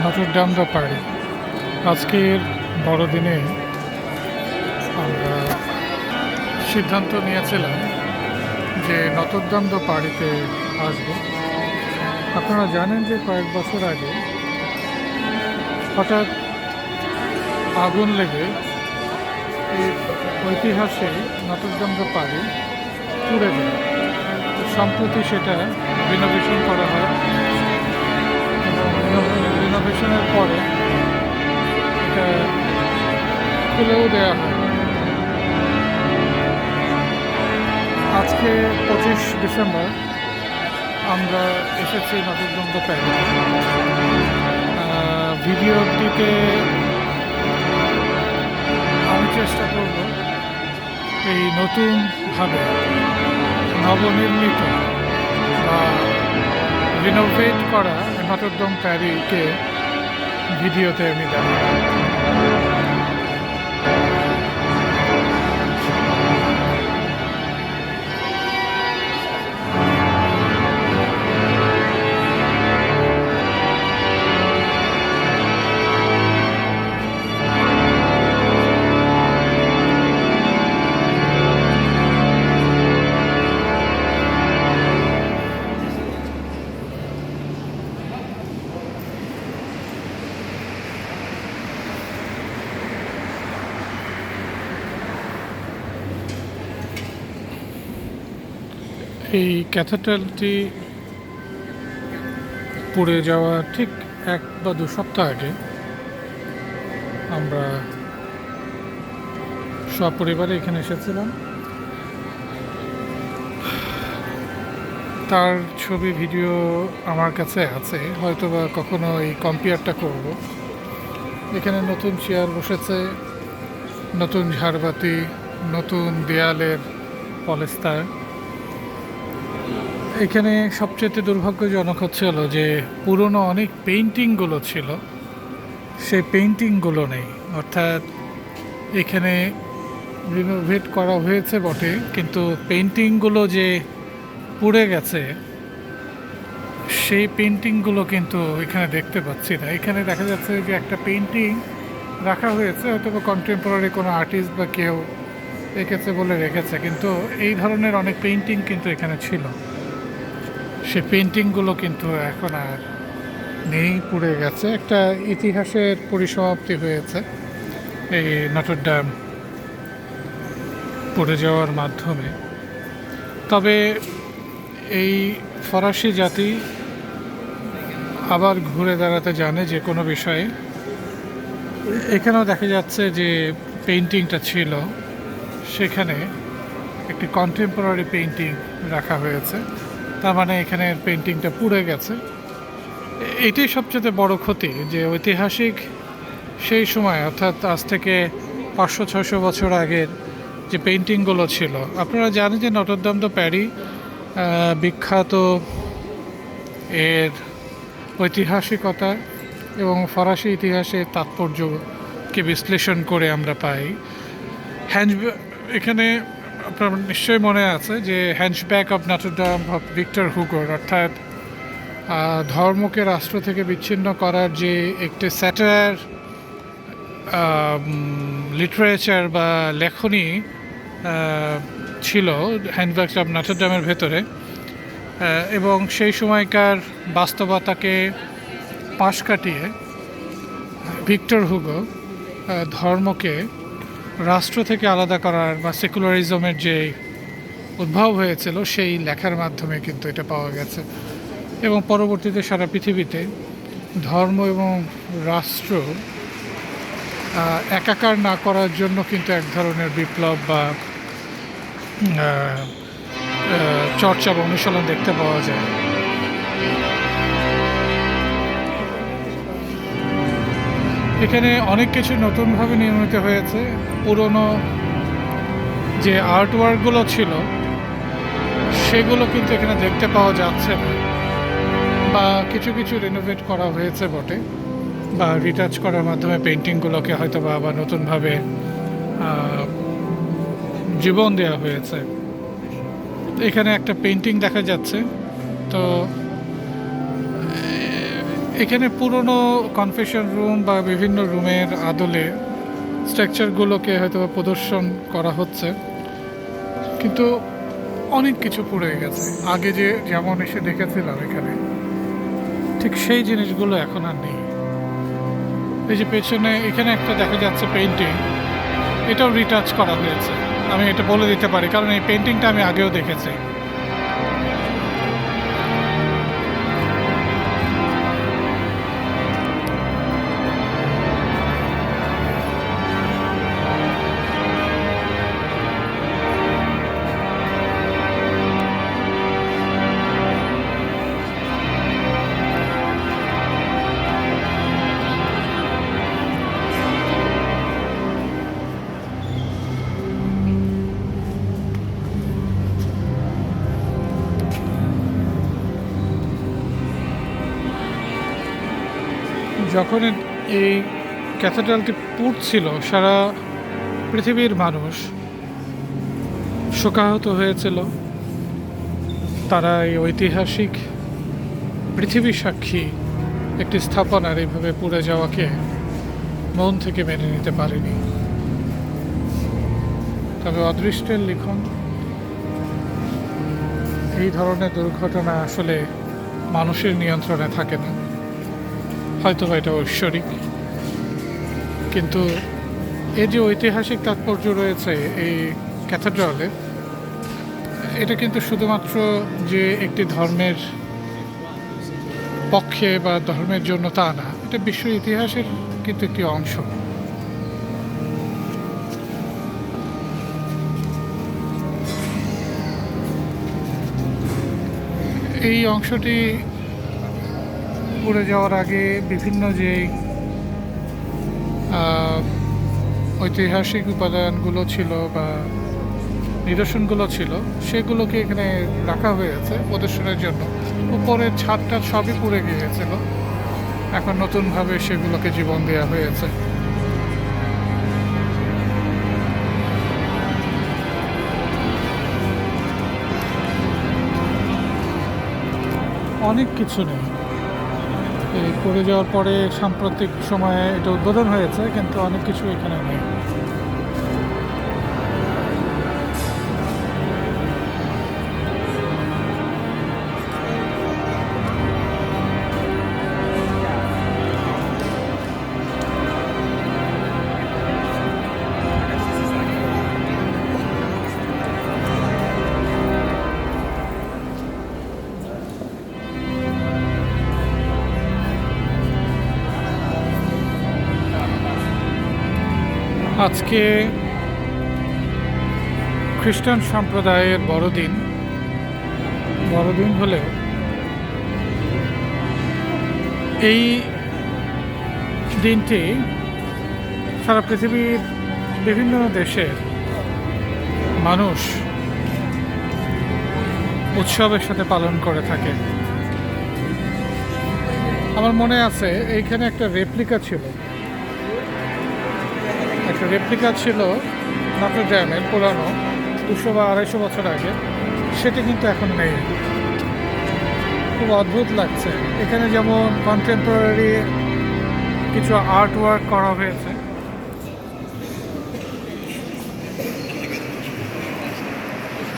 Notre Dame the পারি। আজকের বড়দিনে আমরা সিদ্ধান্ত নিয়েছিলাম যে নটর ডেম দ্য পারিতে আসব। আপনারা জানেন যে কয়েক বছর আগে হঠাৎ আগুন লেগে এই ঐতিহাসিক নটর ডেম দ্য পারি পুড়ে যায়। সম্প্রতি সেটা রিনোভেশন করা হয় এবং রিনোভেশনের পরে এটা খুলেও দেওয়া হয়। আজকে 25 ডিসেম্বর আমরা এসেছি নটর ডেম দ্য পারি। ভিডিওটিতে আমি চেষ্টা করব এই নতুনভাবে নবনির্মিত বা রিনোভেট করা নটর ডেম প্যারিকে ভিডিওতে আমি দেখাবো। এই ক্যাথেড্রালটি পুড়ে যাওয়া ঠিক 1 বা 2 সপ্তাহ আগে আমরা সপরিবারে এখানে এসেছিলাম। তার ছবি ভিডিও আমার কাছে আছে, হয়তো বা কখনো এই কম্পেয়ারটা করব। এখানে নতুন চেয়ার বসেছে, নতুন ঝাড়বাতি, নতুন দেয়ালের পলেস্তার। এখানে সবচেয়ে দুর্ভাগ্যজনক হচ্ছিল যে পুরনো অনেক পেইন্টিংগুলো ছিল, সেই পেইন্টিংগুলো নেই। অর্থাৎ এখানে রিনোভেট করা হয়েছে বটে, কিন্তু পেইন্টিংগুলো যে পুড়ে গেছে সেই পেইন্টিংগুলো কিন্তু এখানে দেখতে পাচ্ছি না। এখানে দেখা যাচ্ছে যে একটা পেইন্টিং রাখা হয়েছে, হয়তো বা কন্টেম্পোরারি কোনো আর্টিস্ট বা কেউ এঁকেছে বলে রেখেছে, কিন্তু এই ধরনের অনেক পেইন্টিং কিন্তু এখানে ছিল। সে পেন্টিংগুলো কিন্তু এখন আর নেই, পুড়ে গেছে। একটা ইতিহাসের পরিসমাপ্তি হয়েছে এই নটর ডেম পুড়ে যাওয়ার মাধ্যমে। তবে এই ফরাসি জাতি আবার ঘুরে দাঁড়াতে জানে যে কোনো বিষয়ে। এখানেও দেখা যাচ্ছে যে পেইন্টিংটা ছিল, সেখানে একটি কন্টেম্পোরারি পেইন্টিং রাখা হয়েছে, তার মানে এখানের পেইন্টিংটা পুড়ে গেছে। এটাই সবচেয়ে বড় ক্ষতি, যে ঐতিহাসিক সেই সময় অর্থাৎ আজ থেকে 500-600 বছর আগের যে পেইন্টিংগুলো ছিল। আপনারা জানেন যে নটর ডেম দ্য প্যারি বিখ্যাত এর ঐতিহাসিকতা এবং ফরাসি ইতিহাসের তাৎপর্যকে বিশ্লেষণ করে আমরা পাই। এখানে আপনার নিশ্চয়ই মনে আছে যে hunchback of Notre Dame of Victor হুগোর, অর্থাৎ ধর্মকে রাষ্ট্র থেকে বিচ্ছিন্ন করার যে একটি স্যাটায়ার লিটারেচার বা লেখনী ছিল হ্যাঞ্চব্যাক অফ নটর ডেমের ভেতরে, এবং সেই সময়কার বাস্তবতাকে পাশ কাটিয়ে ভিক্টর হুগো ধর্মকে রাষ্ট্র থেকে আলাদা করার বা সেকুলারিজমের যে উদ্ভব হয়েছিল সেই লেখার মাধ্যমে কিন্তু এটা পাওয়া গেছে। এবং পরবর্তীতে সারা পৃথিবীতে ধর্ম এবং রাষ্ট্র একাকার না করার জন্য কিন্তু এক ধরনের বিপ্লব বা চর্চা বা অনুশীলন দেখতে পাওয়া যায়। এখানে অনেক কিছু নতুনভাবে নির্মিত হয়েছে। পুরনো যে আর্ট ওয়ার্কগুলো ছিল সেগুলো কিন্তু এখানে দেখতে পাওয়া যাচ্ছে না, বা কিছু কিছু রিনোভেট করা হয়েছে বটে, বা রিটাচ করার মাধ্যমে পেন্টিংগুলোকে হয়তো বা আবার নতুনভাবে জীবন দেওয়া হয়েছে। এখানে একটা পেন্টিং দেখা যাচ্ছে। তো এখানে পুরনো কনফেশন রুম বা বিভিন্ন রুমের আদলে স্ট্রাকচারগুলোকে হয়তো প্রদর্শন করা হচ্ছে, কিন্তু অনেক কিছু পুড়ে গেছে। আগে যে যেমন এসে দেখেছিলাম এখানে, ঠিক সেই জিনিসগুলো এখন আর নেই। এই যে পেছনে এখানে একটা দেখা যাচ্ছে পেইন্টিং, এটাও রিটাচ করা হয়েছে। আমি এটা বলে দিতে পারি কারণ এই পেইন্টিংটা আমি আগেও দেখেছি। যখন এই ক্যাথেড্রালটি পুড়ছিল, সারা পৃথিবীর মানুষ শোকাহত হয়েছিল। তারা এই ঐতিহাসিক পৃথিবী সাক্ষী একটি স্থাপনার এইভাবে পুড়ে যাওয়াকে মন থেকে মেনে নিতে পারেনি। তবে অদৃষ্টের লিখন, এই ধরনের দুর্ঘটনা আসলে মানুষের নিয়ন্ত্রণে থাকে না। হয়তো এটা ঐশ্বরিক, কিন্তু এই যে ঐতিহাসিক তাৎপর্য রয়েছে এই ক্যাথেড্রালে, এটা কিন্তু শুধুমাত্র যে একটি ধর্মের পক্ষে বা ধর্মের জন্য তা না, এটা বিশ্ব ইতিহাসের কিন্তু একটি অংশ। এই অংশটি পুড়ে যাওয়ার আগে বিভিন্ন যে ঐতিহাসিক উপাদানগুলো ছিল বা নিদর্শনগুলো ছিল, সেগুলোকে এখানে রাখা হয়েছে প্রদর্শনের জন্য। উপরের ছাদটা সবই পুড়ে গিয়েছিল, এখন নতুনভাবে সেগুলোকে জীবন দেওয়া হয়েছে। অনেক কিছু নেই এই পড়ে যাওয়ার পরে। সাম্প্রতিক সময়ে এটা উদ্বোধন হয়েছে, কিন্তু অনেক কিছু এখানে নেই। আজকে খ্রিস্টান সম্প্রদায়ের বড়দিন হলেও এই দিনটি সারা পৃথিবীর বিভিন্ন দেশের মানুষ উৎসবের সাথে পালন করে থাকে। আমার মনে আছে এইখানে একটা রেপ্লিকা ছিল নটর ডেমের, পুরানো 200 বা 250 বছর আগে। সেটা কিন্তু এখন নেই। খুব অদ্ভুত লাগছে। এখানে যেমন কন্টেম্পোরারি কিছু আর্ট ওয়ার্ক করা হয়েছে,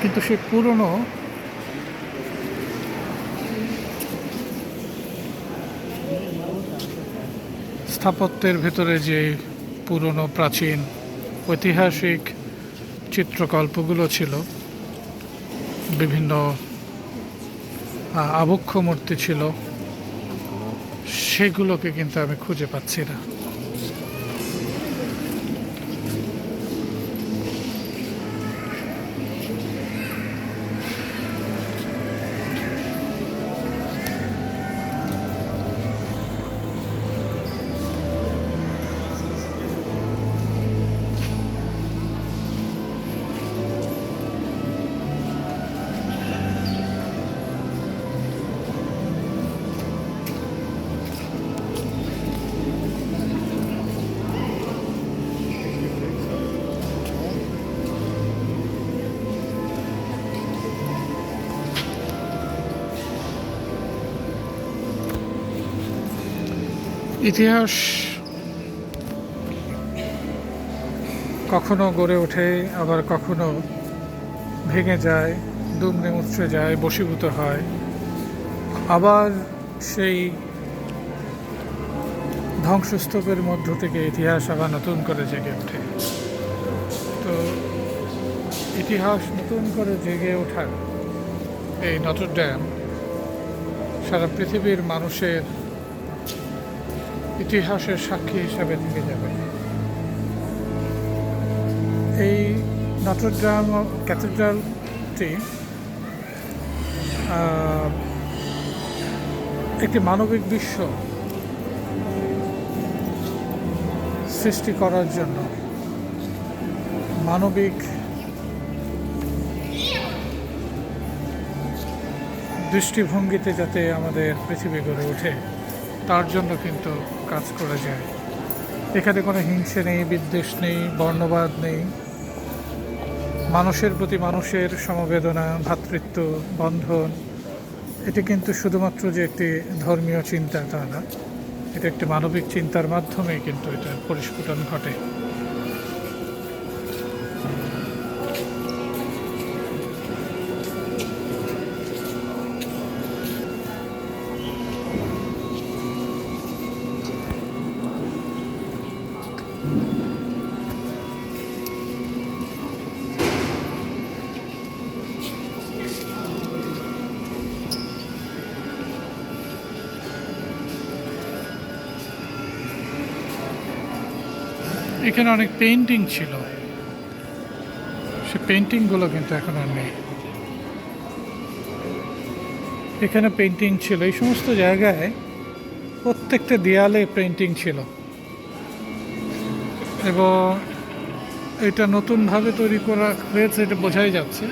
কিন্তু সে পুরনো স্থাপত্যের ভেতরে যে পুরনো প্রাচীন ঐতিহাসিক চিত্রকল্পগুলো ছিল, বিভিন্ন আবক্ষ মূর্তি ছিল, সেগুলোকে কিন্তু আমি খুঁজে পাচ্ছি না। ইতিহাস কখনো গড়ে ওঠে, আবার কখনো ভেঙে যায়, দুমড়ে মুচড়ে যায়, বশীভূত হয়, আবার সেই ধ্বংসস্তূপের মধ্য থেকে ইতিহাস আবার নতুন করে জেগে ওঠে। তো ইতিহাস নতুন করে জেগে ওঠার এই নটর ড্যাম সারা পৃথিবীর মানুষের ইতিহাসের সাক্ষী হিসাবে থেকে যাবে। এই নটর ড্যাম ক্যাথিড্রালটি একটি মানবিক বিশ্ব সৃষ্টি করার জন্য, মানবিক দৃষ্টিভঙ্গিতে যাতে আমাদের পৃথিবী গড়ে ওঠে তার জন্য কিন্তু কাজ করে যায়। এখানে কোনো হিংসে নেই, বিদ্বেষ নেই, বর্ণবাদ নেই। মানুষের প্রতি মানুষের সমবেদনা, ভ্রাতৃত্ব বন্ধন, এটি কিন্তু শুধুমাত্র যে একটি ধর্মীয় চিন্তা তা না, এটা একটি মানবিক চিন্তার মাধ্যমেই কিন্তু এটার পরিস্ফুটন ঘটে। এখানে অনেক পেইন্টিং ছিল, সে পেইন্টিংগুলো কিন্তু এখন আর নেই। এখানে পেইন্টিং ছিল, এই সমস্ত জায়গায় প্রত্যেকটা দেয়ালে পেইন্টিং ছিল, এবং এটা নতুনভাবে তৈরি করা হয়েছে, এটা বোঝাই যাচ্ছে।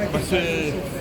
Ma se...